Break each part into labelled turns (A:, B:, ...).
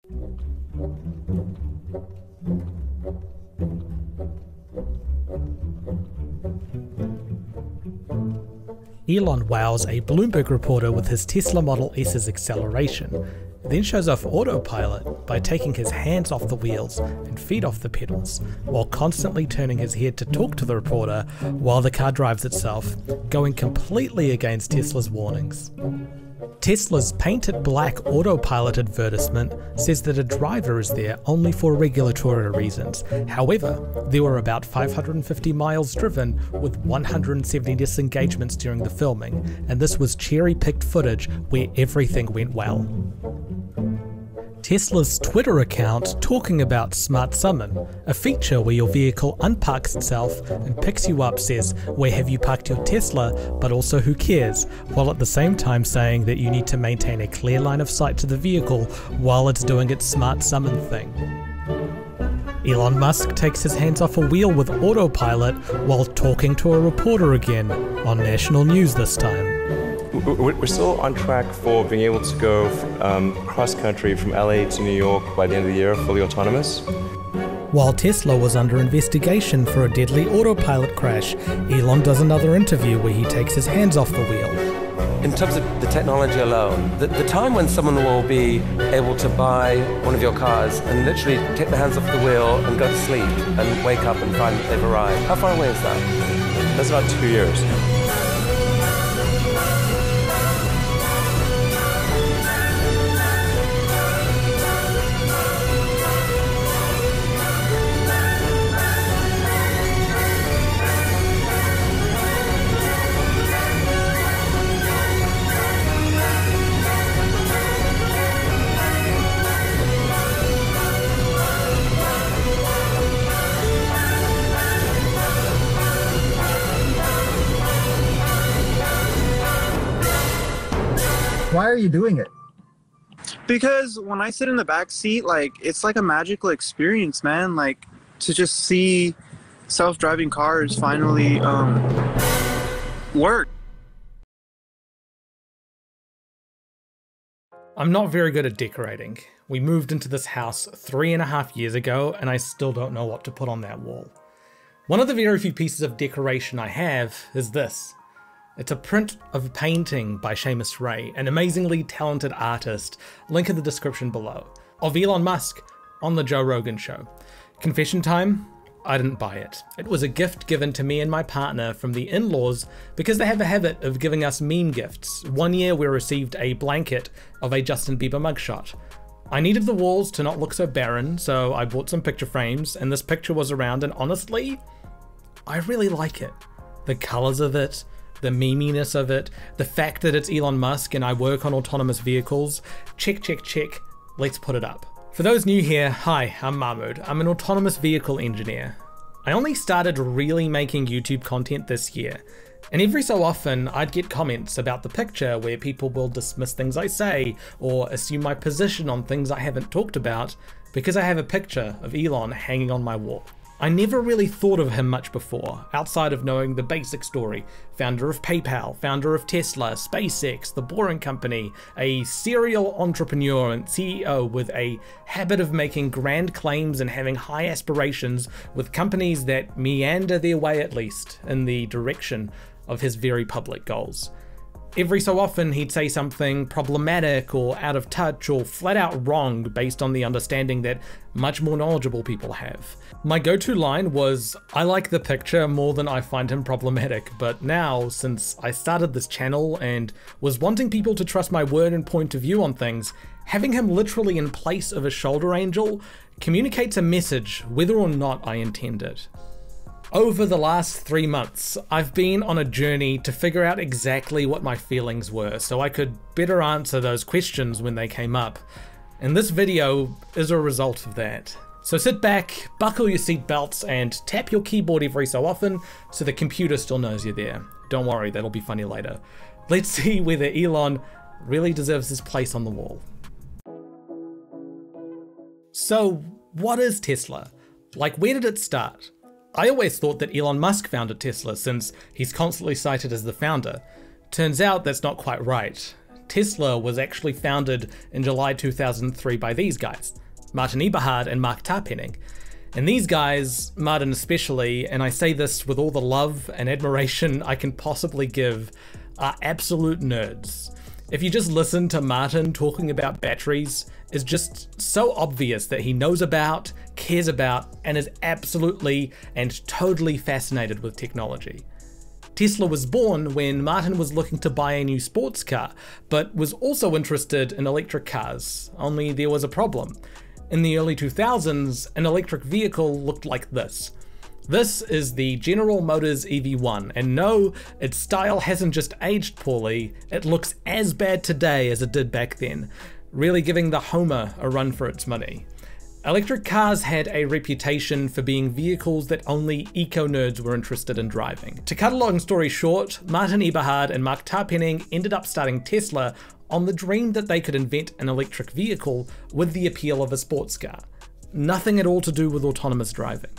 A: Elon wows a Bloomberg reporter with his Tesla Model S's acceleration, then shows off autopilot by taking his hands off the wheels and feet off the pedals, while constantly turning his head to talk to the reporter while the car drives itself, going completely against Tesla's warnings. Tesla's painted black autopilot advertisement says that a driver is there only for regulatory reasons. However, there were about 550 miles driven with 170 disengagements during the filming, and this was cherry-picked footage where everything went well. Tesla's Twitter account talking about Smart Summon, a feature where your vehicle unparks itself and picks you up, says, "Where have you parked your Tesla, but also who cares?" while at the same time saying that you need to maintain a clear line of sight to the vehicle while it's doing its Smart Summon thing. Elon Musk takes his hands off a wheel with autopilot while talking to a reporter again, on national news this time.
B: We're still on track for being able to go cross-country from LA to New York by the end of the year, fully autonomous.
A: While Tesla was under investigation for a deadly autopilot crash, Elon does another interview where he takes his hands off the wheel.
C: In terms of the technology alone, the time when someone will be able to buy one of your cars and literally take their hands off the wheel and go to sleep and wake up and find that they've arrived, how far away is that?
B: That's about 2 years.
D: Why are you doing it?
E: Because when I sit in the back seat, like, it's like a magical experience, man. Like, to just see self-driving cars finally work.
A: I'm not very good at decorating. We moved into this house 3.5 years ago and I still don't know what to put on that wall. One of the very few pieces of decoration I have is this. It's a print of a painting by Seamus Ray, an amazingly talented artist, link in the description below, of Elon Musk on the Joe Rogan show. Confession time? I didn't buy it. It was a gift given to me and my partner from the in-laws because they have a habit of giving us meme gifts. One year we received a blanket of a Justin Bieber mugshot. I needed the walls to not look so barren, so I bought some picture frames and this picture was around, and honestly, I really like it. The colors of it, the meminess of it, the fact that it's Elon Musk and I work on autonomous vehicles. Check, check, check. Let's put it up. For those new here, hi, I'm Mahmoud. I'm an autonomous vehicle engineer. I only started really making YouTube content this year, and every so often I'd get comments about the picture where people will dismiss things I say or assume my position on things I haven't talked about because I have a picture of Elon hanging on my wall. I never really thought of him much before, outside of knowing the basic story. Founder of PayPal, founder of Tesla, SpaceX, The Boring Company, a serial entrepreneur and CEO with a habit of making grand claims and having high aspirations with companies that meander their way, at least, in the direction of his very public goals. Every so often he'd say something problematic or out of touch or flat out wrong based on the understanding that much more knowledgeable people have. My go-to line was, "I like the picture more than I find him problematic," but now, since I started this channel and was wanting people to trust my word and point of view on things, having him literally in place of a shoulder angel communicates a message whether or not I intend it. Over the last 3 months, I've been on a journey to figure out exactly what my feelings were so I could better answer those questions when they came up. And this video is a result of that. So sit back, buckle your seatbelts, and tap your keyboard every so often so the computer still knows you're there. Don't worry, that'll be funny later. Let's see whether Elon really deserves his place on the wall. So, what is Tesla? Like, where did it start? I always thought that Elon Musk founded Tesla since he's constantly cited as the founder. Turns out that's not quite right. Tesla was actually founded in July 2003 by these guys, Martin Eberhard and Mark Tarpenning. And these guys, Martin especially, and I say this with all the love and admiration I can possibly give, are absolute nerds. If you just listen to Martin talking about batteries, it's just so obvious that he knows about, cares about, and is absolutely and totally fascinated with technology. Tesla was born when Martin was looking to buy a new sports car, but was also interested in electric cars, only there was a problem. In the early 2000s, an electric vehicle looked like this. This is the General Motors EV1, and no, its style hasn't just aged poorly, it looks as bad today as it did back then, really giving the Homer a run for its money. Electric cars had a reputation for being vehicles that only eco-nerds were interested in driving. To cut a long story short, Martin Eberhard and Mark Tarpenning ended up starting Tesla on the dream that they could invent an electric vehicle with the appeal of a sports car. Nothing at all to do with autonomous driving.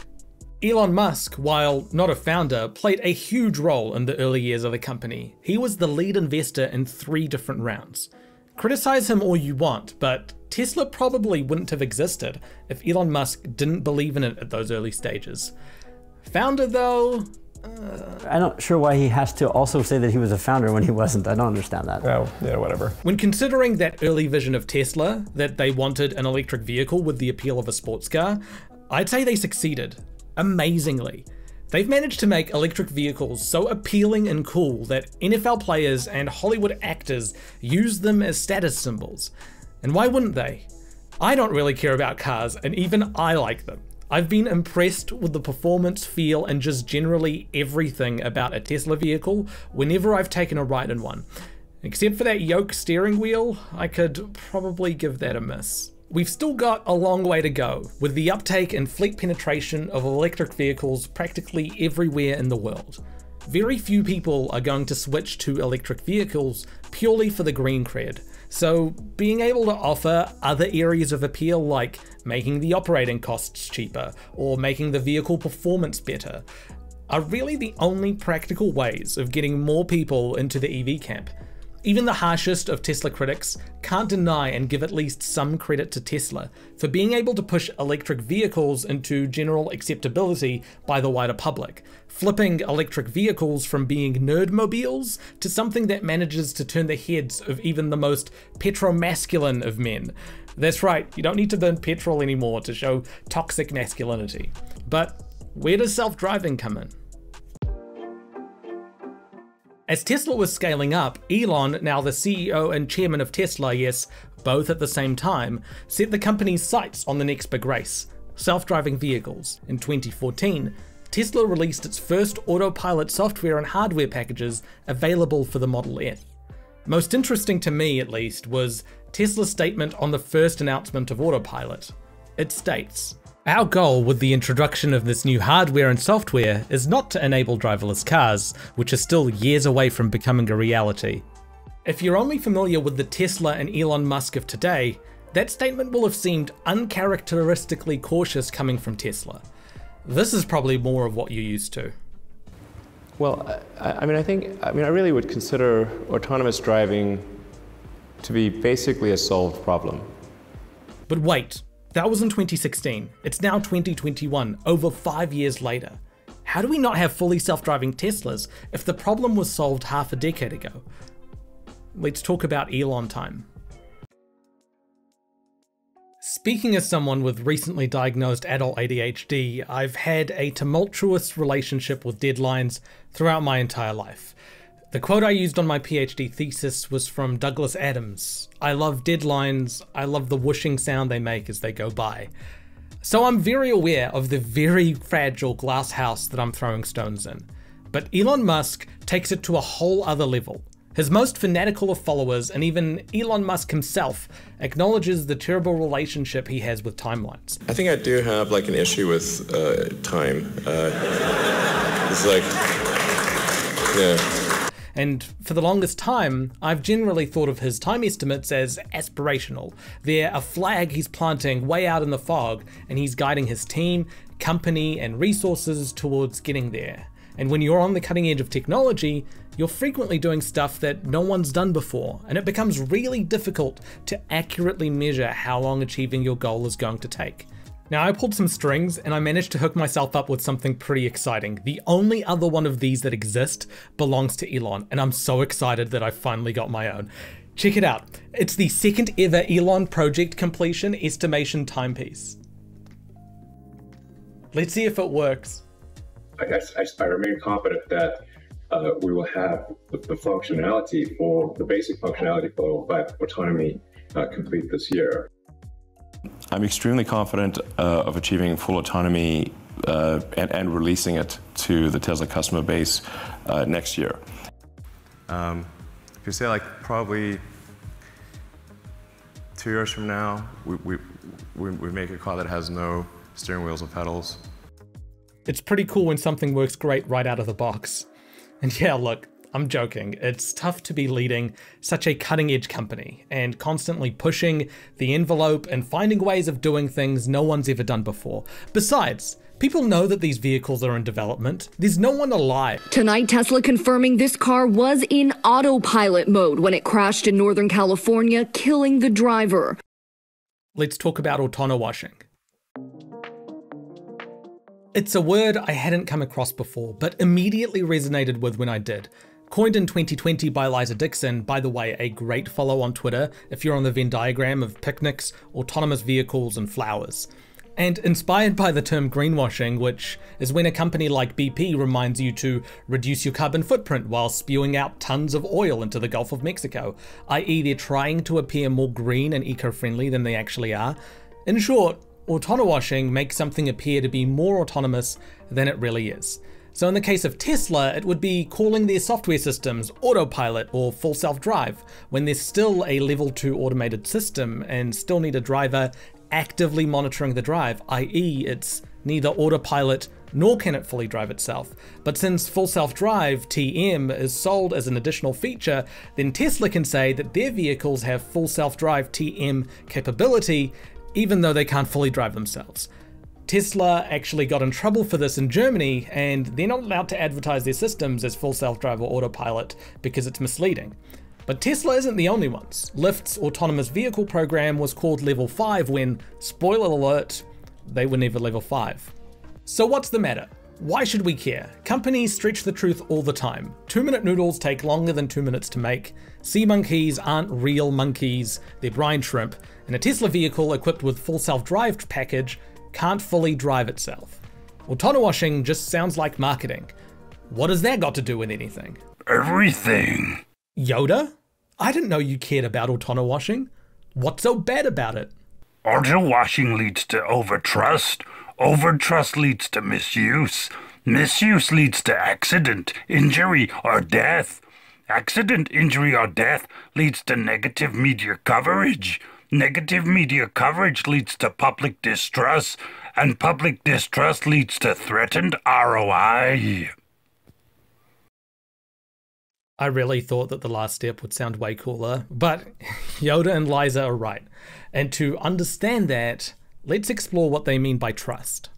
A: Elon Musk, while not a founder, played a huge role in the early years of the company. He was the lead investor in 3 different rounds. Criticize him all you want, but Tesla probably wouldn't have existed if Elon Musk didn't believe in it at those early stages. Founder though?
F: I'm not sure why he has to also say that he was a founder when he wasn't. I don't understand that.
G: Oh, yeah, whatever.
A: When considering that early vision of Tesla, that they wanted an electric vehicle with the appeal of a sports car, I'd say they succeeded. Amazingly. They've managed to make electric vehicles so appealing and cool that NFL players and Hollywood actors use them as status symbols. And why wouldn't they? I don't really care about cars, and even I like them. I've been impressed with the performance, feel, and just generally everything about a Tesla vehicle whenever I've taken a ride in one. Except for that yoke steering wheel, I could probably give that a miss. We've still got a long way to go, with the uptake and fleet penetration of electric vehicles practically everywhere in the world. Very few people are going to switch to electric vehicles purely for the green cred, so being able to offer other areas of appeal like making the operating costs cheaper or making the vehicle performance better are really the only practical ways of getting more people into the EV camp. Even the harshest of Tesla critics can't deny and give at least some credit to Tesla for being able to push electric vehicles into general acceptability by the wider public, flipping electric vehicles from being nerdmobiles to something that manages to turn the heads of even the most petromasculine of men. That's right, you don't need to burn petrol anymore to show toxic masculinity. But where does self-driving come in? As Tesla was scaling up, Elon, now the CEO and chairman of Tesla, yes, both at the same time, set the company's sights on the next big race, self-driving vehicles. In 2014, Tesla released its first autopilot software and hardware packages available for the Model S. Most interesting to me, at least, was Tesla's statement on the first announcement of autopilot. It states, "Our goal with the introduction of this new hardware and software is not to enable driverless cars, which are still years away from becoming a reality." If you're only familiar with the Tesla and Elon Musk of today, that statement will have seemed uncharacteristically cautious coming from Tesla. This is probably more of what you're used to.
B: Well, I really would consider autonomous driving to be basically a solved problem.
A: But wait. That was in 2016. It's now 2021, over 5 years later. How do we not have fully self-driving Teslas if the problem was solved half a decade ago? Let's talk about Elon Time. Speaking as someone with recently diagnosed adult ADHD, I've had a tumultuous relationship with deadlines throughout my entire life. The quote I used on my PhD thesis was from Douglas Adams. "I love deadlines, I love the whooshing sound they make as they go by." So I'm very aware of the very fragile glass house that I'm throwing stones in. But Elon Musk takes it to a whole other level. His most fanatical of followers, and even Elon Musk himself, acknowledges the terrible relationship he has with timelines.
H: I think I do have like an issue with time. It's like, yeah.
A: And for the longest time, I've generally thought of his time estimates as aspirational. They're a flag he's planting way out in the fog, and he's guiding his team, company, and resources towards getting there. And when you're on the cutting edge of technology, you're frequently doing stuff that no one's done before, and it becomes really difficult to accurately measure how long achieving your goal is going to take. Now, I pulled some strings and I managed to hook myself up with something pretty exciting. The only other one of these that exist belongs to Elon, and I'm so excited that I finally got my own. Check it out. It's the second ever Elon project completion estimation timepiece. Let's see if it works.
H: I remain confident that we will have the functionality for the basic functionality for Level 5 autonomy complete this year.
B: I'm extremely confident of achieving full autonomy and releasing it to the Tesla customer base next year. If you say like probably 2 years from now, we make a car that has no steering wheels or pedals.
A: It's pretty cool when something works great right out of the box. And yeah, look, I'm joking. It's tough to be leading such a cutting-edge company and constantly pushing the envelope and finding ways of doing things no one's ever done before. Besides, people know that these vehicles are in development. There's no one alive.
G: Tonight, Tesla confirming this car was in autopilot mode when it crashed in Northern California, killing the driver.
A: Let's talk about autonowashing. It's a word I hadn't come across before, but immediately resonated with when I did. Coined in 2020 by Liza Dixon, by the way, a great follow on Twitter if you're on the Venn diagram of picnics, autonomous vehicles, and flowers. And inspired by the term greenwashing, which is when a company like BP reminds you to reduce your carbon footprint while spewing out tons of oil into the Gulf of Mexico, i.e. they're trying to appear more green and eco-friendly than they actually are. In short, autonowashing makes something appear to be more autonomous than it really is. So in the case of Tesla, it would be calling their software systems autopilot or full self-drive, when there's still a level 2 automated system and still need a driver actively monitoring the drive, i.e. it's neither autopilot nor can it fully drive itself. But since full self-drive, TM, is sold as an additional feature, then Tesla can say that their vehicles have full self-drive TM capability, even though they can't fully drive themselves. Tesla actually got in trouble for this in Germany, and they're not allowed to advertise their systems as full self-drive or autopilot because it's misleading. But Tesla isn't the only ones. Lyft's autonomous vehicle program was called Level 5 when, spoiler alert, they were never Level 5. So what's the matter? Why should we care? Companies stretch the truth all the time. 2-minute noodles take longer than 2 minutes to make. Sea monkeys aren't real monkeys, they're brine shrimp. And a Tesla vehicle equipped with full self-drive package can't fully drive itself. Autonowashing just sounds like marketing. What has that got to do with anything?
I: Everything.
A: Yoda? I didn't know you cared about autonowashing. What's so bad about it?
I: Autowashing leads to overtrust. Overtrust leads to misuse. Misuse leads to accident, injury, or death. Accident, injury, or death leads to negative media coverage. Negative media coverage leads to public distrust, and public distrust leads to threatened ROI.
A: I really thought that the last step would sound way cooler, but Yoda and Liza are right. And to understand that, let's explore what they mean by trust.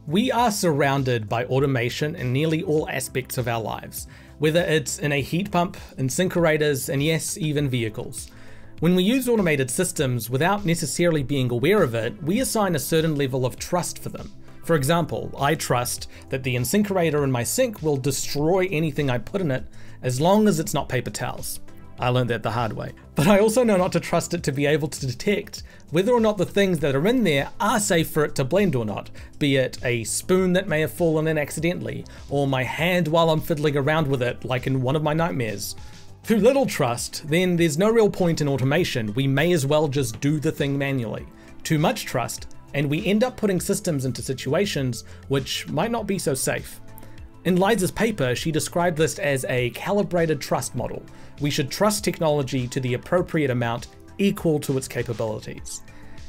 A: We are surrounded by automation in nearly all aspects of our lives, whether it's in a heat pump, incinerators, and yes, even vehicles. When we use automated systems without necessarily being aware of it, we assign a certain level of trust for them. For example, I trust that the incinerator in my sink will destroy anything I put in it as long as it's not paper towels. I learned that the hard way. But I also know not to trust it to be able to detect whether or not the things that are in there are safe for it to blend or not, be it a spoon that may have fallen in accidentally, or my hand while I'm fiddling around with it like in one of my nightmares. Too little trust, then there's no real point in automation. We may as well just do the thing manually. Too much trust, and we end up putting systems into situations which might not be so safe. In Liza's paper, she described this as a calibrated trust model. We should trust technology to the appropriate amount equal to its capabilities.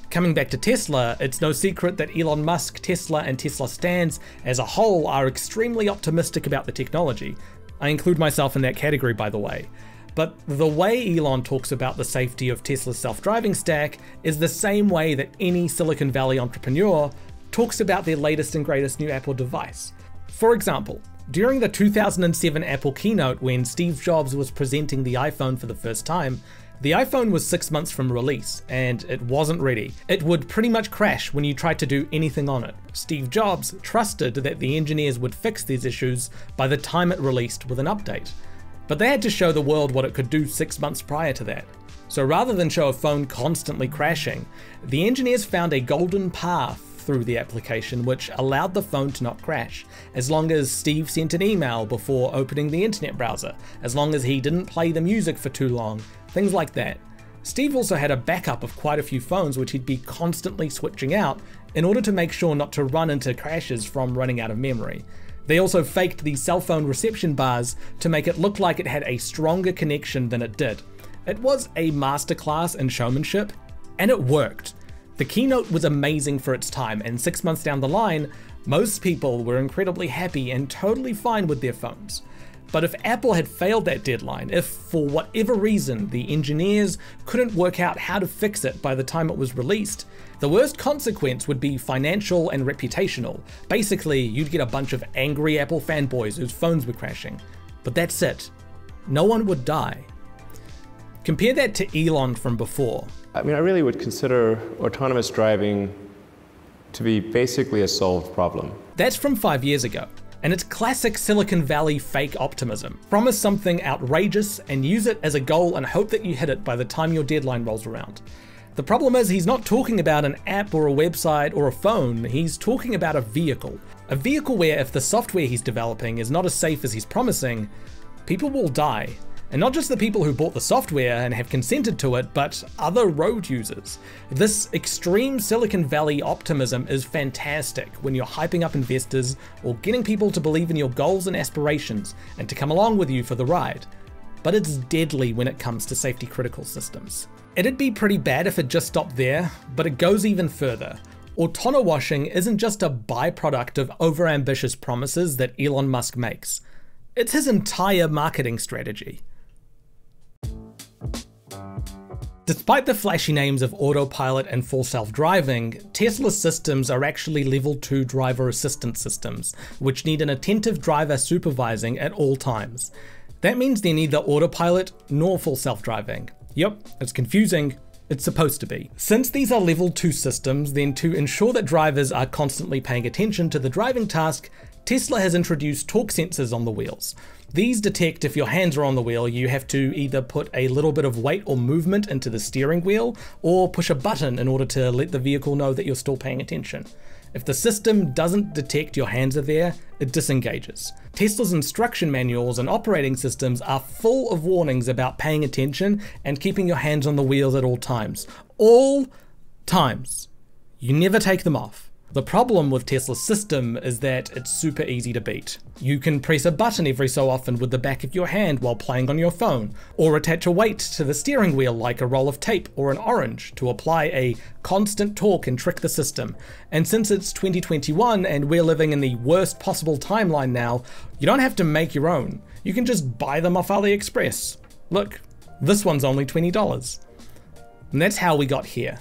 A: Coming back to Tesla, it's no secret that Elon Musk, Tesla, and Tesla stans as a whole are extremely optimistic about the technology. I include myself in that category, by the way. But the way Elon talks about the safety of Tesla's self-driving stack is the same way that any Silicon Valley entrepreneur talks about their latest and greatest new Apple device. For example, during the 2007 Apple keynote when Steve Jobs was presenting the iPhone for the first time, the iPhone was 6 months from release, and it wasn't ready. It would pretty much crash when you tried to do anything on it. Steve Jobs trusted that the engineers would fix these issues by the time it released with an update. But they had to show the world what it could do 6 months prior to that. So rather than show a phone constantly crashing, the engineers found a golden path through the application which allowed the phone to not crash, as long as Steve sent an email before opening the internet browser, as long as he didn't play the music for too long, things like that. Steve also had a backup of quite a few phones which he'd be constantly switching out in order to make sure not to run into crashes from running out of memory. They also faked the cell phone reception bars to make it look like it had a stronger connection than it did. It was a masterclass in showmanship, and it worked. The keynote was amazing for its time, and 6 months down the line, most people were incredibly happy and totally fine with their phones. But if Apple had failed that deadline, if for whatever reason the engineers couldn't work out how to fix it by the time it was released, the worst consequence would be financial and reputational. Basically, you'd get a bunch of angry Apple fanboys whose phones were crashing. But that's it. No one would die. Compare that to Elon from before.
B: I mean, I really would consider autonomous driving to be basically a solved problem.
A: That's from 5 years ago. And it's classic Silicon Valley fake optimism. Promise something outrageous and use it as a goal and hope that you hit it by the time your deadline rolls around. The problem is he's not talking about an app or a website or a phone, he's talking about a vehicle. A vehicle where if the software he's developing is not as safe as he's promising, people will die. And not just the people who bought the software and have consented to it, but other road users. This extreme Silicon Valley optimism is fantastic when you're hyping up investors or getting people to believe in your goals and aspirations and to come along with you for the ride. But it's deadly when it comes to safety critical systems. It'd be pretty bad if it just stopped there, but it goes even further. Autonowashing isn't just a byproduct of overambitious promises that Elon Musk makes. It's his entire marketing strategy. Despite the flashy names of autopilot and full self-driving, Tesla's systems are actually level 2 driver assistance systems, which need an attentive driver supervising at all times. That means they're neither autopilot nor full self-driving. Yep, it's confusing. It's supposed to be. Since these are level 2 systems, then to ensure that drivers are constantly paying attention to the driving task, Tesla has introduced torque sensors on the wheels. These detect if your hands are on the wheel, you have to either put a little bit of weight or movement into the steering wheel, or push a button in order to let the vehicle know that you're still paying attention. If the system doesn't detect your hands are there, it disengages. Tesla's instruction manuals and operating systems are full of warnings about paying attention and keeping your hands on the wheels at all times. All times. You never take them off. The problem with Tesla's system is that it's super easy to beat. You can press a button every so often with the back of your hand while playing on your phone, or attach a weight to the steering wheel like a roll of tape or an orange to apply a constant torque and trick the system. And since it's 2021 and we're living in the worst possible timeline now, you don't have to make your own. You can just buy them off AliExpress. Look, this one's only $20. And that's how we got here.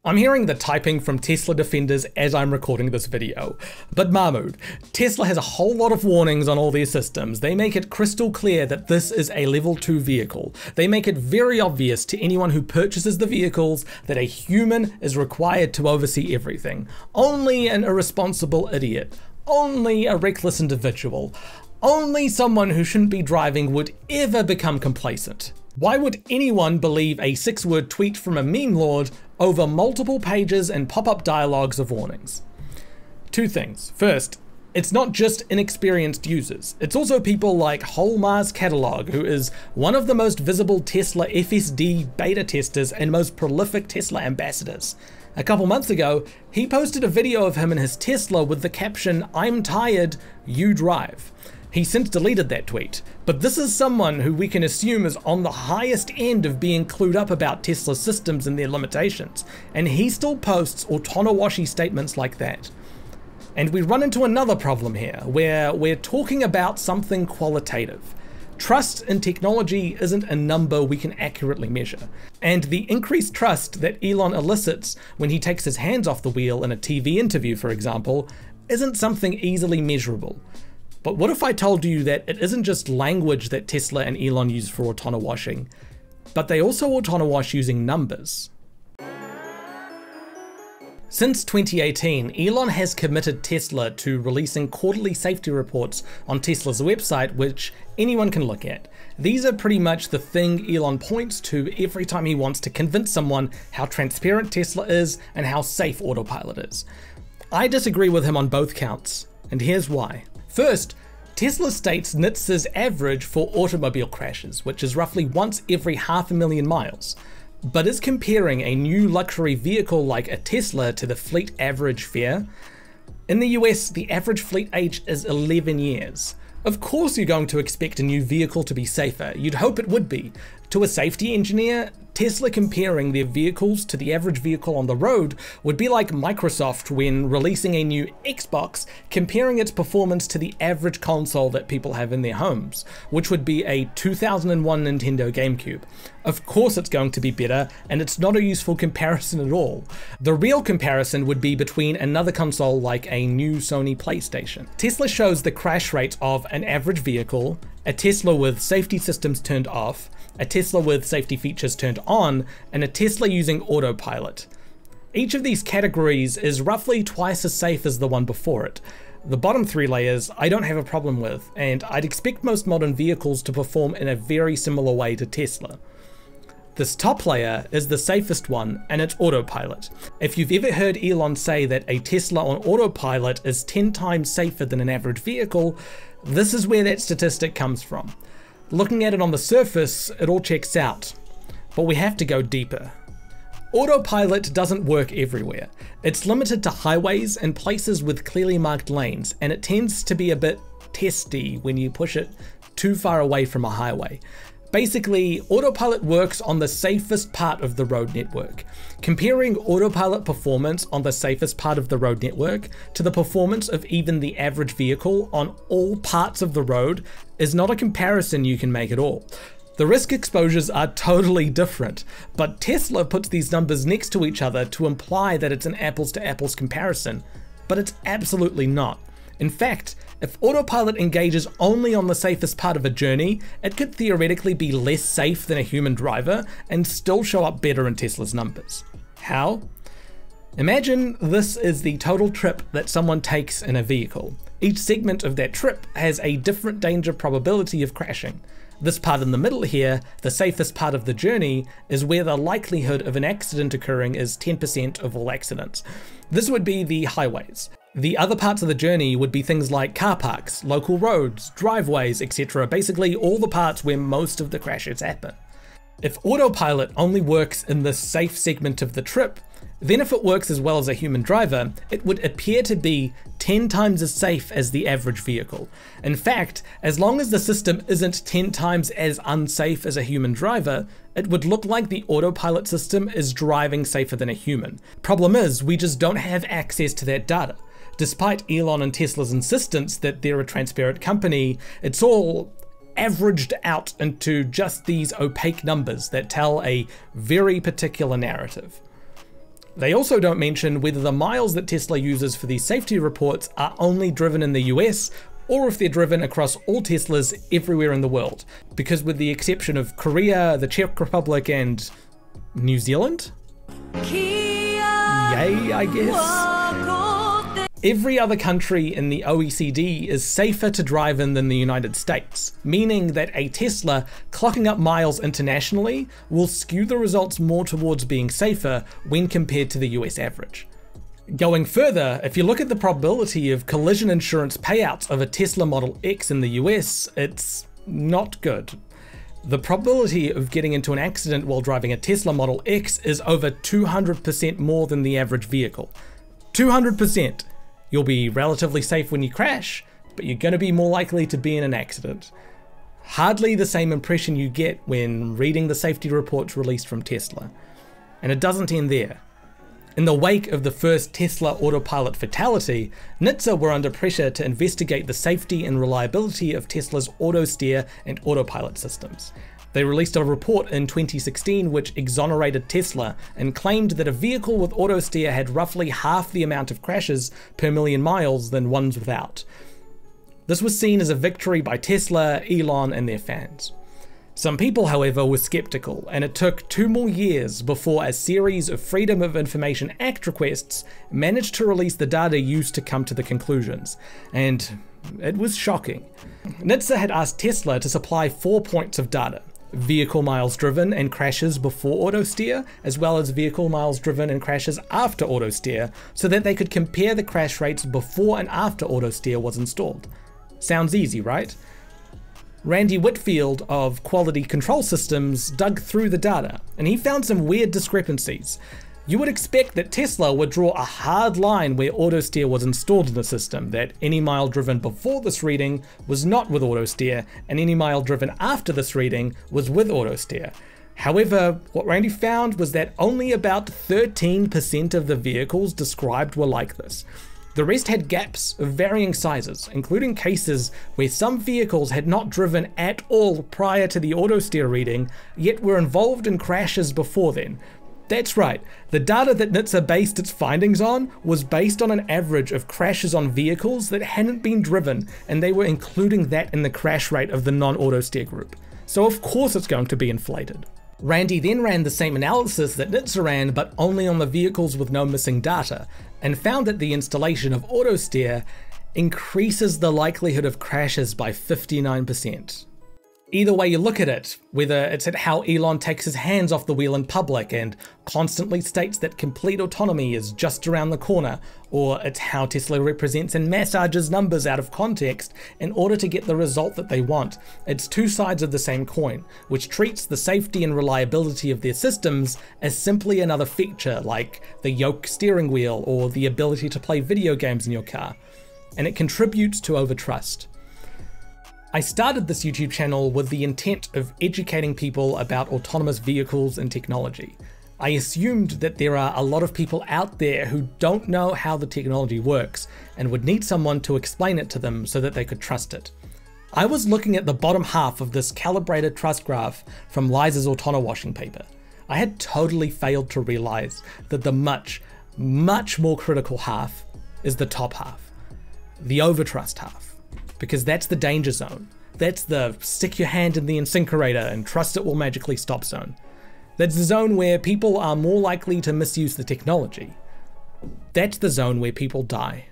A: I'm hearing the typing from Tesla defenders as I'm recording this video. But Mahmood, Tesla has a whole lot of warnings on all their systems. They make it crystal clear that this is a level 2 vehicle. They make it very obvious to anyone who purchases the vehicles that a human is required to oversee everything. Only an irresponsible idiot. Only a reckless individual. Only someone who shouldn't be driving would ever become complacent. Why would anyone believe a 6-word tweet from a meme lord over multiple pages and pop-up dialogues of warnings? Two things. First, it's not just inexperienced users. It's also people like Mars Catalog, who is one of the most visible Tesla FSD beta testers and most prolific Tesla ambassadors. A couple months ago, he posted a video of him in his Tesla with the caption, "I'm tired, you drive." He since deleted that tweet, but this is someone who we can assume is on the highest end of being clued up about Tesla systems and their limitations, and he still posts autonowashi statements like that. And we run into another problem here, where we're talking about something qualitative. Trust in technology isn't a number we can accurately measure, and the increased trust that Elon elicits when he takes his hands off the wheel in a TV interview, for example, isn't something easily measurable. But what if I told you that it isn't just language that Tesla and Elon use for autonowashing, but they also autonowash using numbers? Since 2018, Elon has committed Tesla to releasing quarterly safety reports on Tesla's website, which anyone can look at. These are pretty much the thing Elon points to every time he wants to convince someone how transparent Tesla is and how safe Autopilot is. I disagree with him on both counts, and here's why. First, Tesla states NHTSA's average for automobile crashes, which is roughly once every 500,000 miles. But is comparing a new luxury vehicle like a Tesla to the fleet average fair? In the US, the average fleet age is 11 years. Of course you're going to expect a new vehicle to be safer. You'd hope it would be. To a safety engineer, Tesla comparing their vehicles to the average vehicle on the road would be like Microsoft when releasing a new Xbox comparing its performance to the average console that people have in their homes, which would be a 2001 Nintendo GameCube. Of course it's going to be better, and it's not a useful comparison at all. The real comparison would be between another console like a new Sony PlayStation. Tesla shows the crash rate of an average vehicle, a Tesla with safety systems turned off, a Tesla with safety features turned on, and a Tesla using autopilot. Each of these categories is roughly twice as safe as the one before it. The bottom three layers I don't have a problem with, and I'd expect most modern vehicles to perform in a very similar way to Tesla. This top layer is the safest one, and it's autopilot. If you've ever heard Elon say that a Tesla on autopilot is 10 times safer than an average vehicle, this is where that statistic comes from. Looking at it on the surface, it all checks out, but we have to go deeper. Autopilot doesn't work everywhere. It's limited to highways and places with clearly marked lanes, and it tends to be a bit testy when you push it too far away from a highway. Basically, autopilot works on the safest part of the road network. Comparing autopilot performance on the safest part of the road network to the performance of even the average vehicle on all parts of the road is not a comparison you can make at all. The risk exposures are totally different, but Tesla puts these numbers next to each other to imply that it's an apples to apples comparison, but it's absolutely not. In fact, if autopilot engages only on the safest part of a journey, it could theoretically be less safe than a human driver and still show up better in Tesla's numbers. How? Imagine this is the total trip that someone takes in a vehicle. Each segment of that trip has a different danger probability of crashing. This part in the middle here, the safest part of the journey, is where the likelihood of an accident occurring is 10% of all accidents. This would be the highways. The other parts of the journey would be things like car parks, local roads, driveways, etc. Basically all the parts where most of the crashes happen. If autopilot only works in this safe segment of the trip, then if it works as well as a human driver, it would appear to be 10 times as safe as the average vehicle. In fact, as long as the system isn't 10 times as unsafe as a human driver, it would look like the autopilot system is driving safer than a human. Problem is, we just don't have access to that data. Despite Elon and Tesla's insistence that they're a transparent company, it's all averaged out into just these opaque numbers that tell a very particular narrative. They also don't mention whether the miles that Tesla uses for these safety reports are only driven in the US or if they're driven across all Teslas everywhere in the world, because with the exception of Korea, the Czech Republic, and New Zealand? Yay, I guess. Every other country in the OECD is safer to drive in than the United States, meaning that a Tesla clocking up miles internationally will skew the results more towards being safer when compared to the US average. Going further, if you look at the probability of collision insurance payouts of a Tesla Model X in the US, it's not good. The probability of getting into an accident while driving a Tesla Model X is over 200% more than the average vehicle. 200%! You'll be relatively safe when you crash, but you're going to be more likely to be in an accident. Hardly the same impression you get when reading the safety reports released from Tesla. And it doesn't end there. In the wake of the first Tesla autopilot fatality, NHTSA were under pressure to investigate the safety and reliability of Tesla's auto steer and autopilot systems. They released a report in 2016 which exonerated Tesla and claimed that a vehicle with auto steer had roughly half the amount of crashes per million miles than ones without. This was seen as a victory by Tesla, Elon, and their fans. Some people, however, were skeptical, and it took 2 more years before a series of Freedom of Information Act requests managed to release the data used to come to the conclusions. And it was shocking. NHTSA had asked Tesla to supply 4 points of data: vehicle miles driven and crashes before auto steer, as well as vehicle miles driven and crashes after auto steer, so that they could compare the crash rates before and after auto steer was installed. Sounds easy, right? Randy Whitfield of Quality Control Systems dug through the data, and he found some weird discrepancies. You would expect that Tesla would draw a hard line where auto steer was installed in the system, that any mile driven before this reading was not with auto steer, and any mile driven after this reading was with auto steer. However, what Randy found was that only about 13% of the vehicles described were like this. The rest had gaps of varying sizes, including cases where some vehicles had not driven at all prior to the auto steer reading, yet were involved in crashes before then. That's right, the data that NHTSA based its findings on was based on an average of crashes on vehicles that hadn't been driven, and they were including that in the crash rate of the non-auto steer group. So of course it's going to be inflated. Randy then ran the same analysis that NHTSA ran, but only on the vehicles with no missing data, and found that the installation of auto steer increases the likelihood of crashes by 59%. Either way you look at it, whether it's at how Elon takes his hands off the wheel in public and constantly states that complete autonomy is just around the corner, or it's how Tesla represents and massages numbers out of context in order to get the result that they want, it's two sides of the same coin, which treats the safety and reliability of their systems as simply another feature like the yoke steering wheel or the ability to play video games in your car, and it contributes to overtrust. I started this YouTube channel with the intent of educating people about autonomous vehicles and technology. I assumed that there are a lot of people out there who don't know how the technology works and would need someone to explain it to them so that they could trust it. I was looking at the bottom half of this calibrated trust graph from Liza's Autonowashing paper. I had totally failed to realize that the much more critical half is the top half, the overtrust half. Because that's the danger zone. That's the stick your hand in the incinerator and trust it will magically stop zone. That's the zone where people are more likely to misuse the technology. That's the zone where people die.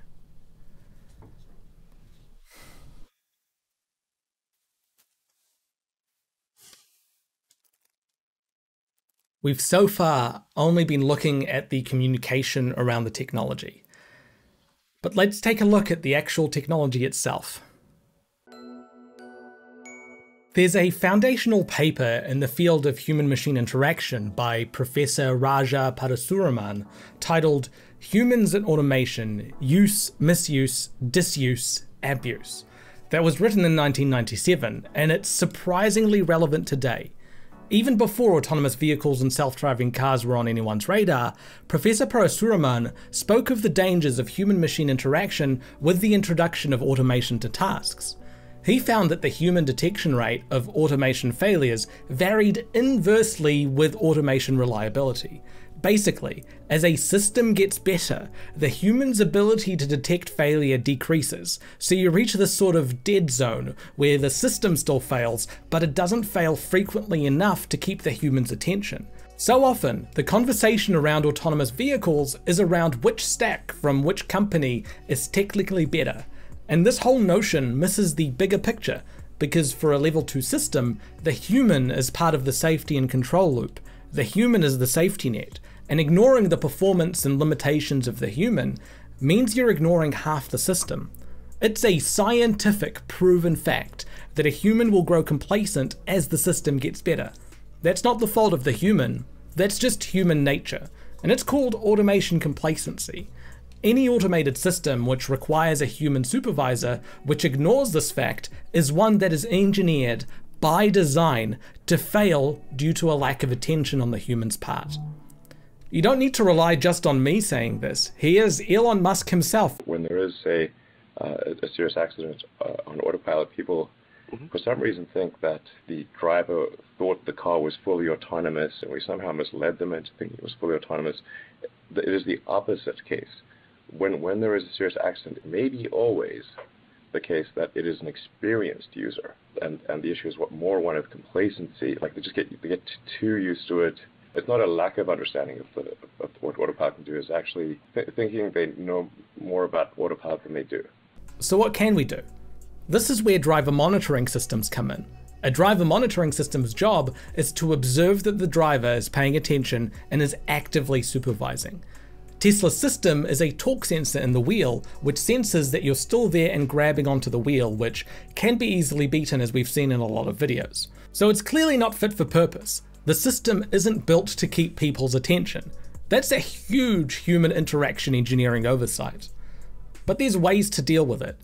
A: We've so far only been looking at the communication around the technology. But let's take a look at the actual technology itself. There's a foundational paper in the field of human-machine interaction by Professor Raja Parasuraman titled Humans and Automation, Use, Misuse, Disuse, Abuse, that was written in 1997, and it's surprisingly relevant today. Even before autonomous vehicles and self-driving cars were on anyone's radar, Professor Parasuraman spoke of the dangers of human-machine interaction with the introduction of automation to tasks. He found that the human detection rate of automation failures varied inversely with automation reliability. Basically, as a system gets better, the human's ability to detect failure decreases, so you reach this sort of dead zone where the system still fails, but it doesn't fail frequently enough to keep the human's attention. So often, the conversation around autonomous vehicles is around which stack from which company is technically better. And this whole notion misses the bigger picture, because for a level 2 system, the human is part of the safety and control loop. The human is the safety net, and ignoring the performance and limitations of the human means you're ignoring half the system. It's a scientific proven fact that a human will grow complacent as the system gets better. That's not the fault of the human, that's just human nature, and it's called automation complacency. Any automated system which requires a human supervisor which ignores this fact is one that is engineered by design to fail due to a lack of attention on the human's part. You don't need to rely just on me saying this. Here's Elon Musk himself.
B: When there is a serious accident on autopilot, people for some reason think that the driver thought the car was fully autonomous and we somehow misled them into thinking it was fully autonomous. It is the opposite case. When there is a serious accident, it may be always the case that it is an experienced user. And the issue is more one of complacency. Like they get too used to it. It's not a lack of understanding of what autopilot can do. It's actually thinking they know more about autopilot than they do.
A: So what can we do? This is where driver monitoring systems come in. A driver monitoring system's job is to observe that the driver is paying attention and is actively supervising. Tesla's system is a torque sensor in the wheel, which senses that you're still there and grabbing onto the wheel, which can be easily beaten as we've seen in a lot of videos. So it's clearly not fit for purpose. The system isn't built to keep people's attention. That's a huge human interaction engineering oversight. But there's ways to deal with it.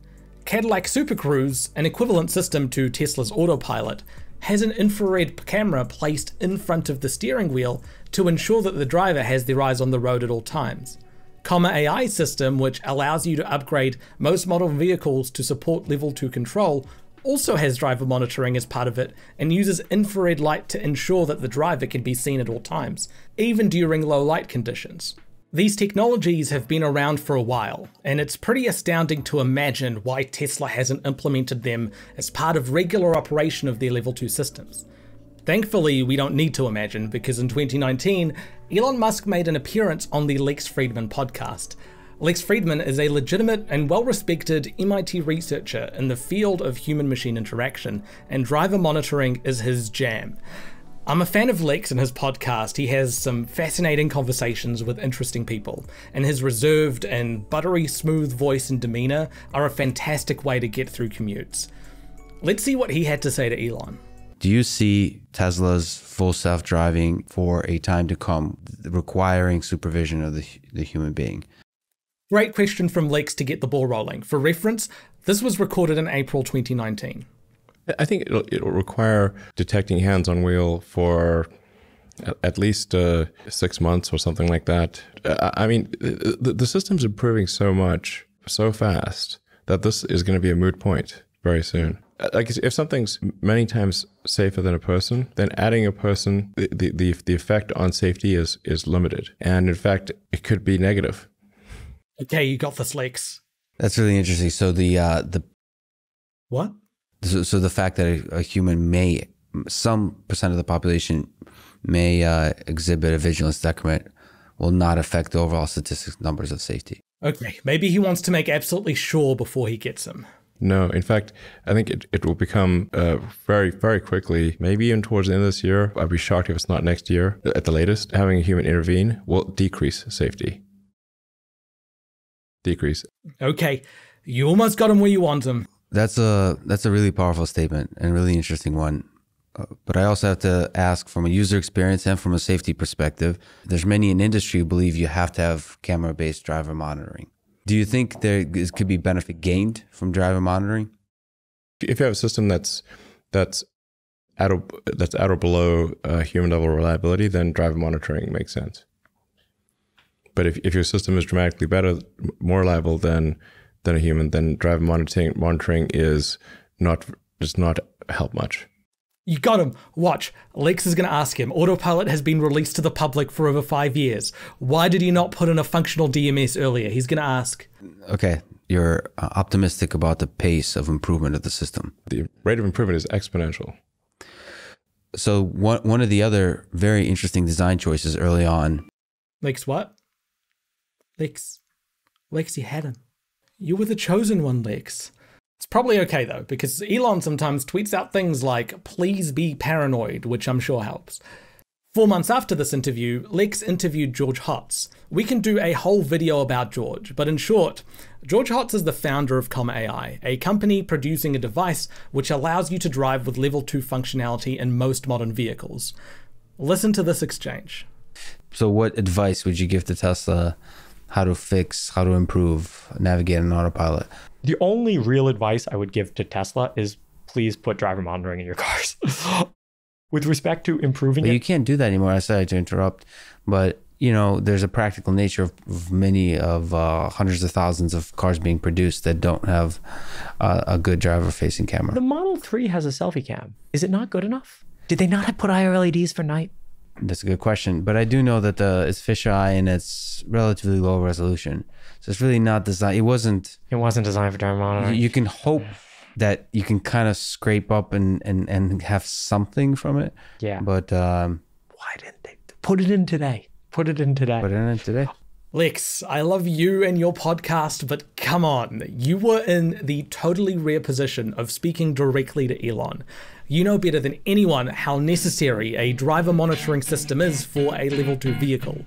A: Cadillac Super Cruise, an equivalent system to Tesla's Autopilot, has an infrared camera placed in front of the steering wheel to ensure that the driver has their eyes on the road at all times. Comma AI system, which allows you to upgrade most modern vehicles to support level 2 control, also has driver monitoring as part of it and uses infrared light to ensure that the driver can be seen at all times, even during low light conditions. These technologies have been around for a while, and it's pretty astounding to imagine why Tesla hasn't implemented them as part of regular operation of their level 2 systems. Thankfully, we don't need to imagine, because in 2019, Elon Musk made an appearance on the Lex Fridman podcast. Lex Fridman is a legitimate and well-respected MIT researcher in the field of human-machine interaction, and driver monitoring is his jam. I'm a fan of Lex and his podcast. He has some fascinating conversations with interesting people, and his reserved and buttery smooth voice and demeanor are a fantastic way to get through commutes. Let's see what he had to say to Elon.
J: Do you see Tesla's full self-driving for a time to come requiring supervision of the human being?
A: Great question from Lex to get the ball rolling. For reference, this was recorded in April 2019.
B: I think it'll require detecting hands on wheel for at least 6 months or something like that. I mean, the system's improving so much, so fast, that this is going to be a moot point very soon. Like if something's many times safer than a person, then adding a person, the effect on safety is limited. And in fact, it could be negative.
A: Okay, you got this, Lex.
J: That's really interesting. So the
A: what?
J: So the fact that a human may, some percent of the population may exhibit a vigilance decrement will not affect the overall statistics numbers of safety.
A: Okay, maybe he wants to make absolutely sure before he gets them.
B: No, in fact, I think it will become very, very quickly, maybe even towards the end of this year. I'd be shocked if it's not next year at the latest. Having a human intervene will decrease safety. Decrease.
A: Okay, you almost got him where you want him.
J: That's a really powerful statement and really interesting one. But I also have to ask, from a user experience and from a safety perspective, there's many in industry who believe you have to have camera-based driver monitoring. Do you think there could be benefit gained from driver monitoring?
B: If you have a system that's at or below human level reliability, then driver monitoring makes sense. But if your system is dramatically better, more reliable than a human, then driver monitoring does not help much.
A: You got him. Watch. Lex is going to ask him. Autopilot has been released to the public for over 5 years. Why did he not put in a functional DMS earlier? He's going to ask.
J: Okay. You're optimistic about the pace of improvement of the system.
B: The rate of improvement is exponential.
J: So one of the other very interesting design choices early on.
A: Lex what? Lex, you had him. You were the chosen one, Lex. It's probably okay though, because Elon sometimes tweets out things like, please be paranoid, which I'm sure helps. 4 months after this interview, Lex interviewed George Hotz. We can do a whole video about George, but in short, George Hotz is the founder of Comma AI, a company producing a device which allows you to drive with level 2 functionality in most modern vehicles. Listen to this exchange.
J: So what advice would you give to Tesla? How to fix, how to improve, navigate an autopilot?
K: The only real advice I would give to Tesla is please put driver monitoring in your cars. With respect to improving
J: but
K: it.
J: You can't do that anymore. I sorry to interrupt, but you know, there's a practical nature of many of hundreds of thousands of cars being produced that don't have a good driver-facing camera.
K: The Model 3 has a selfie cam. Is it not good enough? Did they not have put IR LEDs for night?
J: That's a good question, but I do know that it's fisheye and it's relatively low resolution, so it's really not designed. It wasn't
K: designed for driver monitoring.
J: You can hope that you can kind of scrape up and have something from it.
K: Yeah,
J: but
K: why didn't they put it in today? Put it in today.
A: Lex, I love you and your podcast, but come on, you were in the totally rare position of speaking directly to Elon. You know better than anyone how necessary a driver monitoring system is for a level 2 vehicle.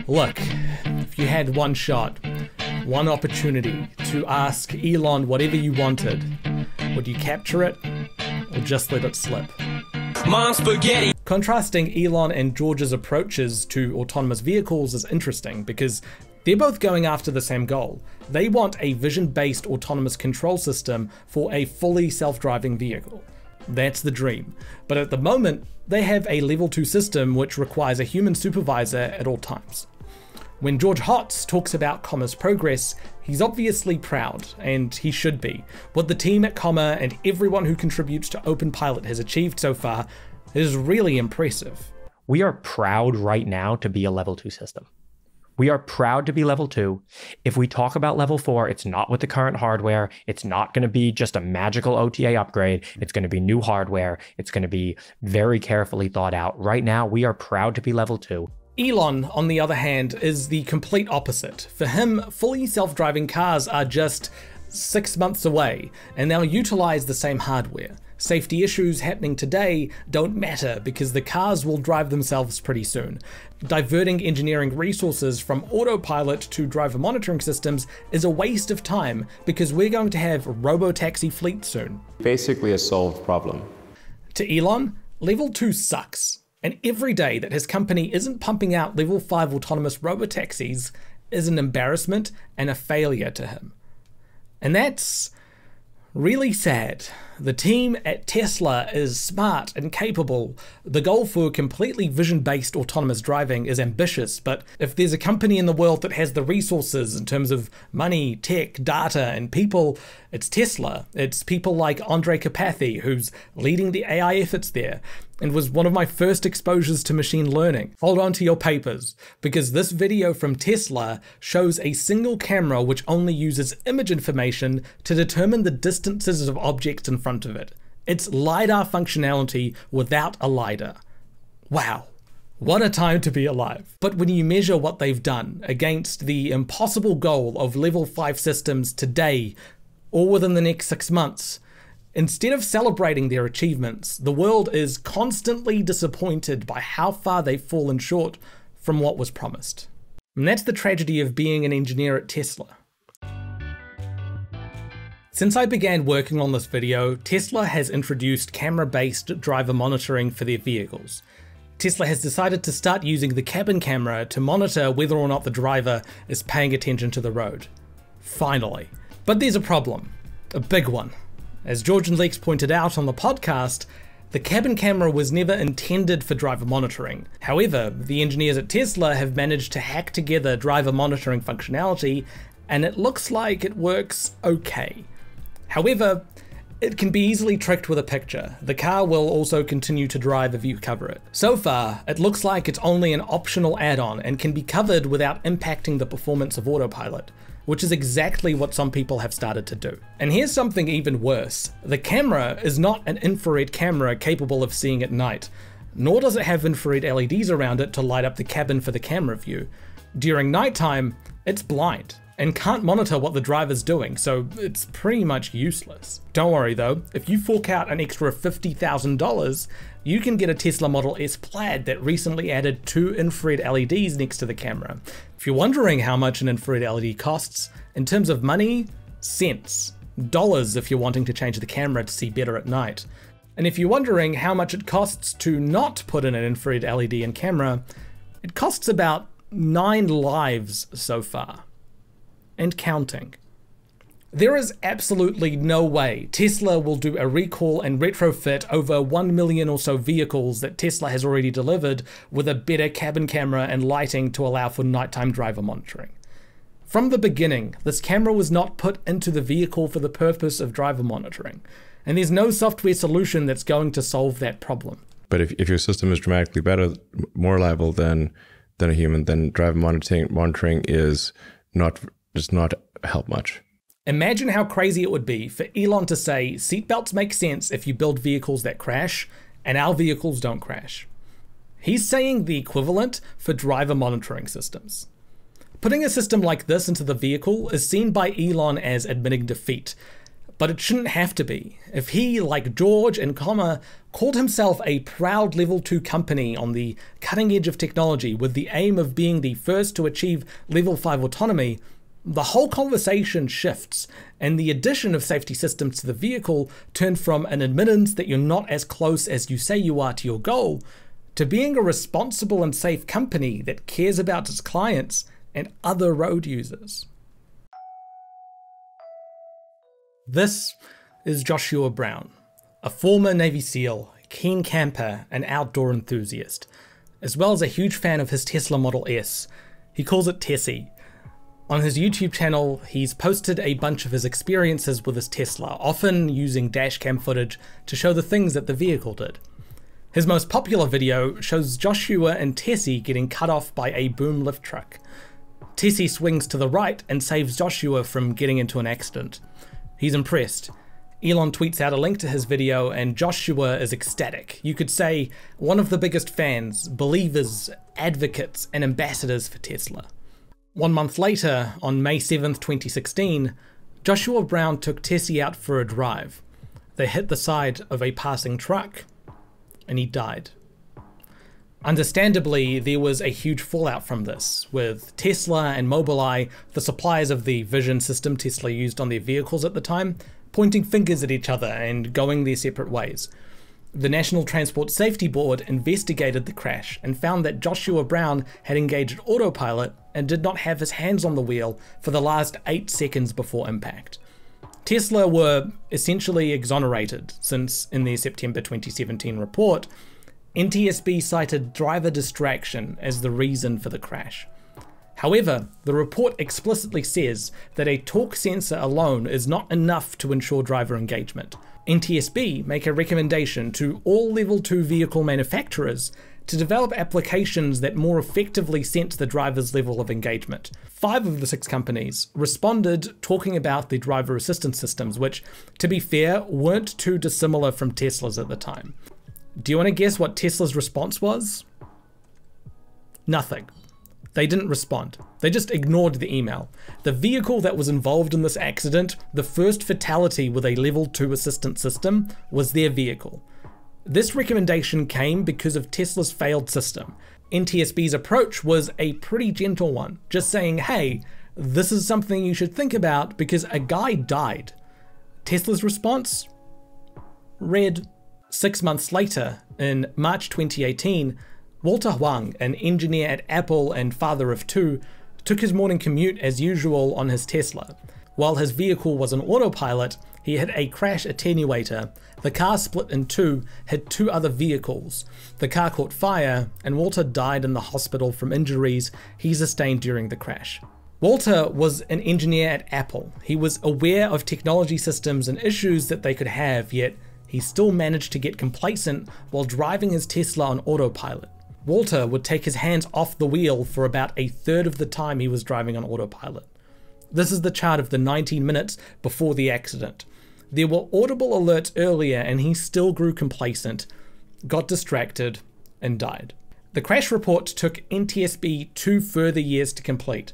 A: Look, if you had one shot, one opportunity to ask Elon whatever you wanted, would you capture it or just let it slip?
L: Mom spaghetti.
A: Contrasting Elon and George's approaches to autonomous vehicles is interesting because they're both going after the same goal. They want a vision-based autonomous control system for a fully self-driving vehicle. That's the dream. But at the moment, they have a level 2 system which requires a human supervisor at all times. When George Hotz talks about Comma's progress, he's obviously proud, and he should be. What the team at Comma and everyone who contributes to OpenPilot has achieved so far is really impressive.
K: We are proud right now to be a level 2 system. We are proud to be level 2. If we talk about level 4, it's not with the current hardware. It's not going to be just a magical OTA upgrade. It's going to be new hardware. It's going to be very carefully thought out. Right now, we are proud to be level 2.
A: Elon, on the other hand, is the complete opposite. For him, fully self-driving cars are just 6 months away, and they'll utilize the same hardware. Safety issues happening today don't matter because the cars will drive themselves pretty soon. Diverting engineering resources from autopilot to driver monitoring systems is a waste of time because we're going to have robo-taxi fleets soon.
B: Basically a solved problem.
A: To Elon, level 2 sucks. And every day that his company isn't pumping out level 5 autonomous robo-taxis is an embarrassment and a failure to him. And that's really sad. The team at Tesla is smart and capable. The goal for completely vision-based autonomous driving is ambitious, but if there's a company in the world that has the resources in terms of money, tech, data, and people, it's Tesla. It's people like Andrej Karpathy, who's leading the AI efforts there, and was one of my first exposures to machine learning. Hold on to your papers, because this video from Tesla shows a single camera which only uses image information to determine the distances of objects in front of it. It's LiDAR functionality without a LiDAR. Wow. What a time to be alive. But when you measure what they've done against the impossible goal of level 5 systems today, or within the next 6 months, instead of celebrating their achievements, the world is constantly disappointed by how far they've fallen short from what was promised. And that's the tragedy of being an engineer at Tesla. Since I began working on this video, Tesla has introduced camera-based driver monitoring for their vehicles. Tesla has decided to start using the cabin camera to monitor whether or not the driver is paying attention to the road. Finally. But there's a problem. A big one. As George and Lex pointed out on the podcast, the cabin camera was never intended for driver monitoring. However, the engineers at Tesla have managed to hack together driver monitoring functionality, and it looks like it works okay. However, it can be easily tricked with a picture. The car will also continue to drive if you cover it. So far, it looks like it's only an optional add-on and can be covered without impacting the performance of autopilot, which is exactly what some people have started to do. And here's something even worse. The camera is not an infrared camera capable of seeing at night, nor does it have infrared LEDs around it to light up the cabin for the camera view. During nighttime, it's blind and can't monitor what the driver's doing, so it's pretty much useless. Don't worry though, if you fork out an extra $50,000, you can get a Tesla Model S Plaid that recently added 2 infrared LEDs next to the camera. If you're wondering how much an infrared LED costs, in terms of money, cents. Dollars if you're wanting to change the camera to see better at night. And if you're wondering how much it costs to not put in an infrared LED in camera, it costs about 9 lives so far. And counting. There is absolutely no way Tesla will do a recall and retrofit over 1 million or so vehicles that Tesla has already delivered with a better cabin camera and lighting to allow for nighttime driver monitoring. From the beginning, this camera was not put into the vehicle for the purpose of driver monitoring, and there's no software solution that's going to solve that problem.
B: But if your system is dramatically better, more reliable than a human, then driver monitoring does not help much.
A: Imagine how crazy it would be for Elon to say seatbelts make sense if you build vehicles that crash, and our vehicles don't crash. He's saying the equivalent for driver monitoring systems. Putting a system like this into the vehicle is seen by Elon as admitting defeat, but it shouldn't have to be. If he, like George and Comma, called himself a proud level 2 company on the cutting edge of technology with the aim of being the first to achieve level 5 autonomy, the whole conversation shifts, and the addition of safety systems to the vehicle turned from an admittance that you're not as close as you say you are to your goal, to being a responsible and safe company that cares about its clients and other road users. This is Joshua Brown, a former Navy SEAL, keen camper, and outdoor enthusiast, as well as a huge fan of his Tesla Model S. He calls it Tessie. On his YouTube channel, he's posted a bunch of his experiences with his Tesla, often using dashcam footage to show the things that the vehicle did. His most popular video shows Joshua and Tessie getting cut off by a boom lift truck. Tessie swings to the right and saves Joshua from getting into an accident. He's impressed. Elon tweets out a link to his video and Joshua is ecstatic. You could say one of the biggest fans, believers, advocates, and ambassadors for Tesla. 1 month later, on May 7th, 2016, Joshua Brown took Tessie out for a drive. They hit the side of a passing truck, and he died. Understandably, there was a huge fallout from this, with Tesla and Mobileye, the suppliers of the vision system Tesla used on their vehicles at the time, pointing fingers at each other and going their separate ways. The National Transport Safety Board investigated the crash and found that Joshua Brown had engaged autopilot and did not have his hands on the wheel for the last 8 seconds before impact. Tesla were essentially exonerated, since in their September 2017 report, NTSB cited driver distraction as the reason for the crash. However, the report explicitly says that a torque sensor alone is not enough to ensure driver engagement. NTSB make a recommendation to all level 2 vehicle manufacturers to develop applications that more effectively sense the driver's level of engagement. 5 of the 6 companies responded talking about the driver assistance systems, which, to be fair, weren't too dissimilar from Tesla's at the time. Do you want to guess what Tesla's response was? Nothing. They didn't respond. They just ignored the email. The vehicle that was involved in this accident, the first fatality with a level 2 assistance system, was their vehicle. This recommendation came because of Tesla's failed system. NTSB's approach was a pretty gentle one, just saying, hey, this is something you should think about because a guy died. Tesla's response? Read. 6 months later, in March 2018, Walter Huang, an engineer at Apple and father of 2, took his morning commute as usual on his Tesla. While his vehicle was on autopilot, he hit a crash attenuator. The car split in 2, hit 2 other vehicles. The car caught fire, and Walter died in the hospital from injuries he sustained during the crash. Walter was an engineer at Apple. He was aware of technology systems and issues that they could have, yet he still managed to get complacent while driving his Tesla on autopilot. Walter would take his hands off the wheel for about 1/3 of the time he was driving on autopilot. This is the chart of the 19 minutes before the accident. There were audible alerts earlier and he still grew complacent, got distracted, and died. The crash report took NTSB 2 further years to complete.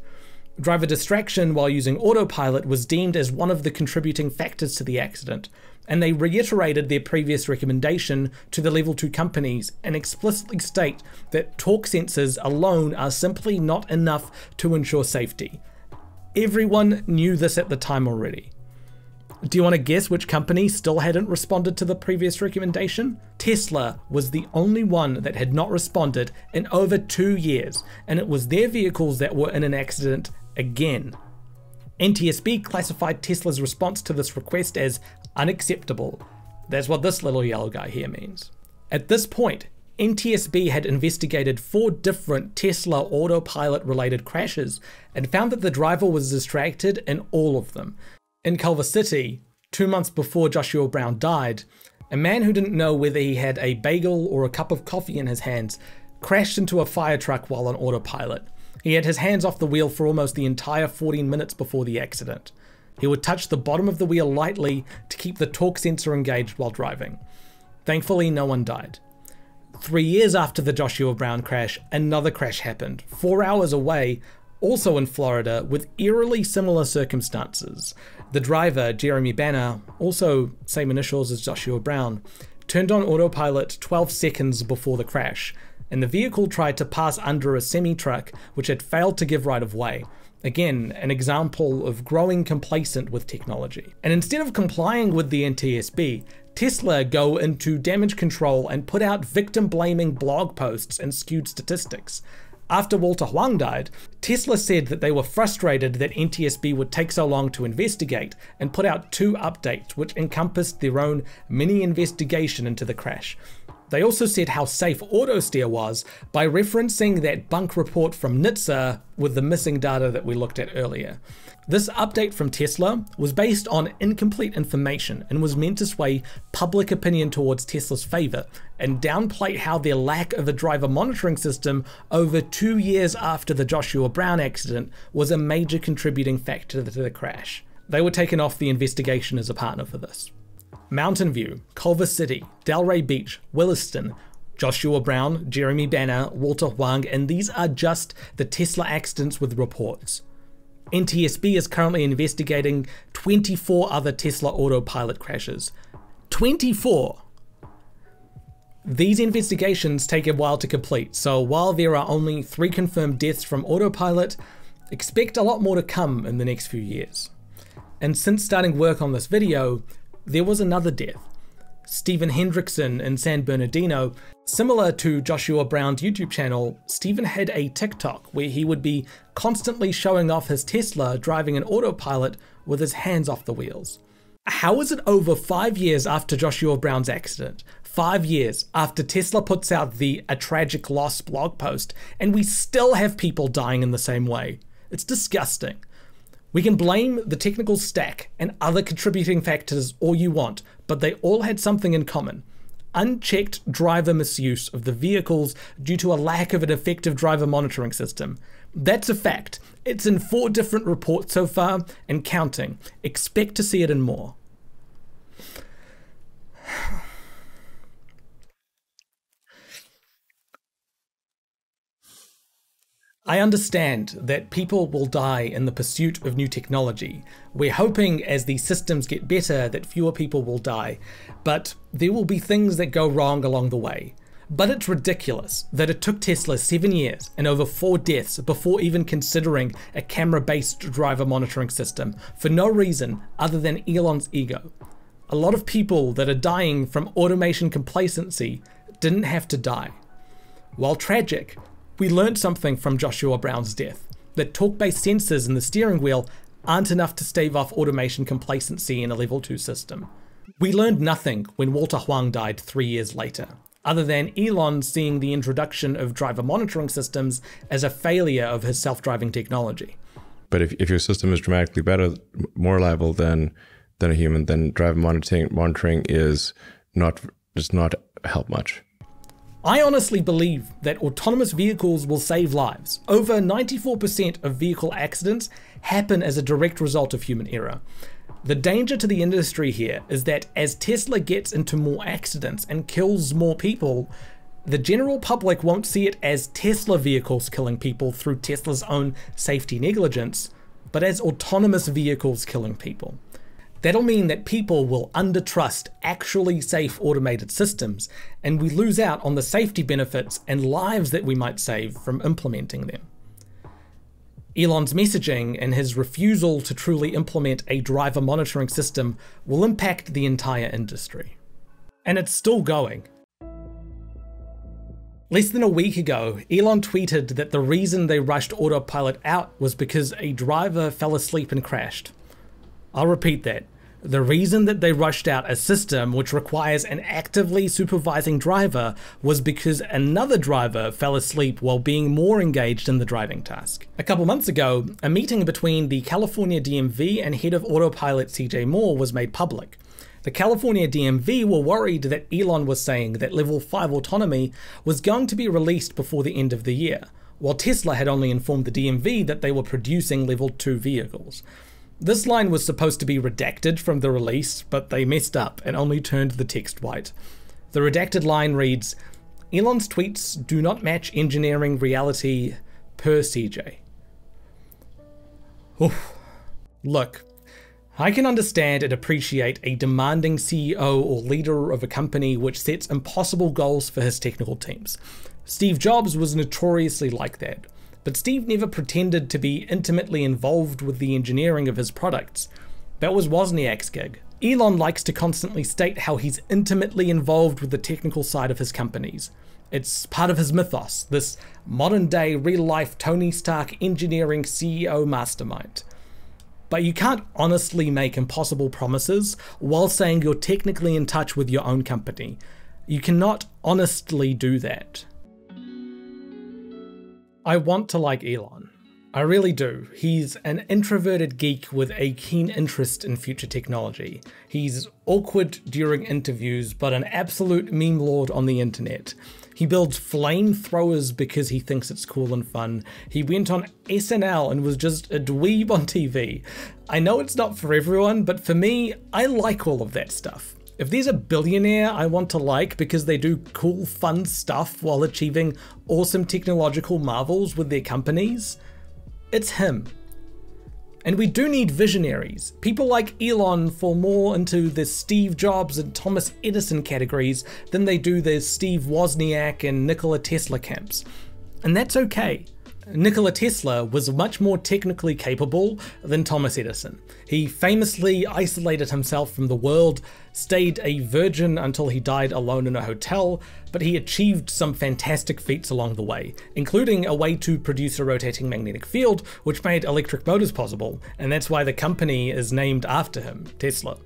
A: Driver distraction while using autopilot was deemed as one of the contributing factors to the accident, and they reiterated their previous recommendation to the level 2 companies and explicitly state that torque sensors alone are simply not enough to ensure safety. Everyone knew this at the time already. Do you want to guess which company still hadn't responded to the previous recommendation? Tesla was the only one that had not responded in over 2 years, and it was their vehicles that were in an accident again. NTSB classified Tesla's response to this request as unacceptable. That's what this little yellow guy here means. At this point, NTSB had investigated 4 different Tesla autopilot related crashes and found that the driver was distracted in all of them. In Culver City, 2 months before Joshua Brown died, a man who didn't know whether he had a bagel or a cup of coffee in his hands crashed into a fire truck while on autopilot. He had his hands off the wheel for almost the entire 14 minutes before the accident. He would touch the bottom of the wheel lightly to keep the torque sensor engaged while driving. Thankfully, no one died. 3 years after the Joshua Brown crash, another crash happened, 4 hours away, also in Florida, with eerily similar circumstances. The driver, Jeremy Banner, also same initials as Joshua Brown, turned on autopilot 12 seconds before the crash, and the vehicle tried to pass under a semi-truck which had failed to give right of way. Again, an example of growing complacent with technology. And instead of complying with the NTSB, Tesla go into damage control and put out victim-blaming blog posts and skewed statistics. After Walter Huang died, Tesla said that they were frustrated that NTSB would take so long to investigate and put out 2 updates which encompassed their own mini investigation into the crash. They also said how safe AutoSteer was by referencing that bunk report from NHTSA with the missing data that we looked at earlier. This update from Tesla was based on incomplete information and was meant to sway public opinion towards Tesla's favor and downplay how their lack of a driver monitoring system over 2 years after the Joshua Brown accident was a major contributing factor to the crash. They were taken off the investigation as a partner for this. Mountain View, Culver City, Delray Beach, Williston, Joshua Brown, Jeremy Banner, Walter Huang, and these are just the Tesla accidents with reports. NTSB is currently investigating 24 other Tesla autopilot crashes. 24! These investigations take a while to complete, so while there are only 3 confirmed deaths from autopilot, expect a lot more to come in the next few years. And since starting work on this video, there was another death. Stephen Hendrickson in San Bernardino. Similar to Joshua Brown's YouTube channel, Stephen had a TikTok where he would be constantly showing off his Tesla driving an autopilot with his hands off the wheels. How is it over 5 years after Joshua Brown's accident, 5 years after Tesla puts out the A Tragic Loss blog post, and we still have people dying in the same way? It's disgusting. We can blame the technical stack and other contributing factors all you want, but they all had something in common. Unchecked driver misuse of the vehicles due to a lack of an effective driver monitoring system. That's a fact. It's in 4 different reports so far and counting. Expect to see it in more. I understand that people will die in the pursuit of new technology. We're hoping as these systems get better that fewer people will die, but there will be things that go wrong along the way. But it's ridiculous that it took Tesla 7 years and over 4 deaths before even considering a camera-based driver monitoring system for no reason other than Elon's ego. A lot of people that are dying from automation complacency didn't have to die. While tragic, we learned something from Joshua Brown's death, that torque-based sensors in the steering wheel aren't enough to stave off automation complacency in a level 2 system. We learned nothing when Walter Huang died 3 years later, other than Elon seeing the introduction of driver monitoring systems as a failure of his self-driving technology.
B: But if your system is dramatically better, more reliable than a human, then driver monitoring does not help much.
A: I honestly believe that autonomous vehicles will save lives. Over 94% of vehicle accidents happen as a direct result of human error. The danger to the industry here is that as Tesla gets into more accidents and kills more people, the general public won't see it as Tesla vehicles killing people through Tesla's own safety negligence, but as autonomous vehicles killing people. That'll mean that people will undertrust actually safe automated systems, and we lose out on the safety benefits and lives that we might save from implementing them. Elon's messaging and his refusal to truly implement a driver monitoring system will impact the entire industry. And it's still going. Less than a week ago, Elon tweeted that the reason they rushed Autopilot out was because a driver fell asleep and crashed. I'll repeat that. The reason that they rushed out a system which requires an actively supervising driver was because another driver fell asleep while being more engaged in the driving task. A couple months ago, a meeting between the California DMV and head of Autopilot CJ Moore was made public. The California DMV were worried that Elon was saying that Level 5 autonomy was going to be released before the end of the year, while Tesla had only informed the DMV that they were producing Level 2 vehicles. This line was supposed to be redacted from the release, but they messed up and only turned the text white. The redacted line reads, "Elon's tweets do not match engineering reality per CJ." Oof. Look, I can understand and appreciate a demanding CEO or leader of a company which sets impossible goals for his technical teams. Steve Jobs was notoriously like that. But Steve never pretended to be intimately involved with the engineering of his products. That was Wozniak's gig. Elon likes to constantly state how he's intimately involved with the technical side of his companies. It's part of his mythos, this modern-day, real-life Tony Stark engineering CEO mastermind. But you can't honestly make impossible promises while saying you're technically in touch with your own company. You cannot honestly do that. I want to like Elon. I really do. He's an introverted geek with a keen interest in future technology. He's awkward during interviews, but an absolute meme lord on the internet. He builds flamethrowers because he thinks it's cool and fun. He went on SNL and was just a dweeb on TV. I know it's not for everyone, but for me, I like all of that stuff. If there's a billionaire I want to like because they do cool, fun stuff while achieving awesome technological marvels with their companies, it's him. And we do need visionaries. People like Elon fall more into the Steve Jobs and Thomas Edison categories than they do the Steve Wozniak and Nikola Tesla camps. And that's okay. Nikola Tesla was much more technically capable than Thomas Edison. He famously isolated himself from the world, stayed a virgin until he died alone in a hotel, but he achieved some fantastic feats along the way, including a way to produce a rotating magnetic field, which made electric motors possible, and that's why the company is named after him, Tesla.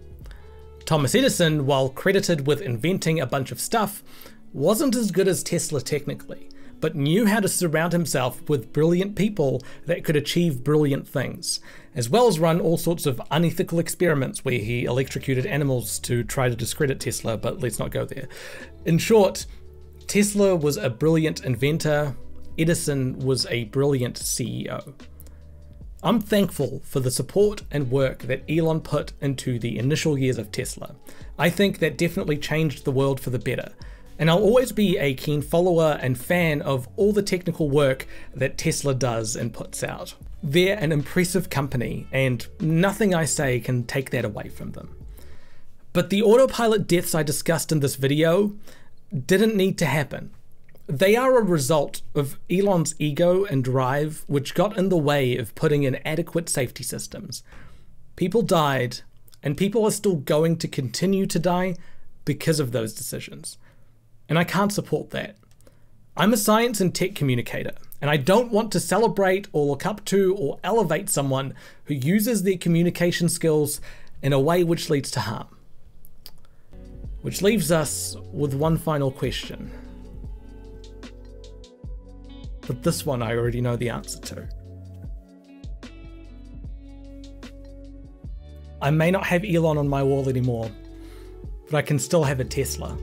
A: Thomas Edison, while credited with inventing a bunch of stuff, wasn't as good as Tesla technically, but knew how to surround himself with brilliant people that could achieve brilliant things, as well as run all sorts of unethical experiments where he electrocuted animals to try to discredit Tesla, but let's not go there. In short, Tesla was a brilliant inventor, Edison was a brilliant CEO. I'm thankful for the support and work that Elon put into the initial years of Tesla. I think that definitely changed the world for the better. And I'll always be a keen follower and fan of all the technical work that Tesla does and puts out. They're an impressive company, and nothing I say can take that away from them. But the autopilot deaths I discussed in this video didn't need to happen. They are a result of Elon's ego and drive, which got in the way of putting in adequate safety systems. People died, and people are still going to continue to die because of those decisions. And I can't support that. I'm a science and tech communicator, and I don't want to celebrate or look up to or elevate someone who uses their communication skills in a way which leads to harm. Which leaves us with one final question. But this one I already know the answer to. I may not have Elon on my wall anymore, but I can still have a Tesla.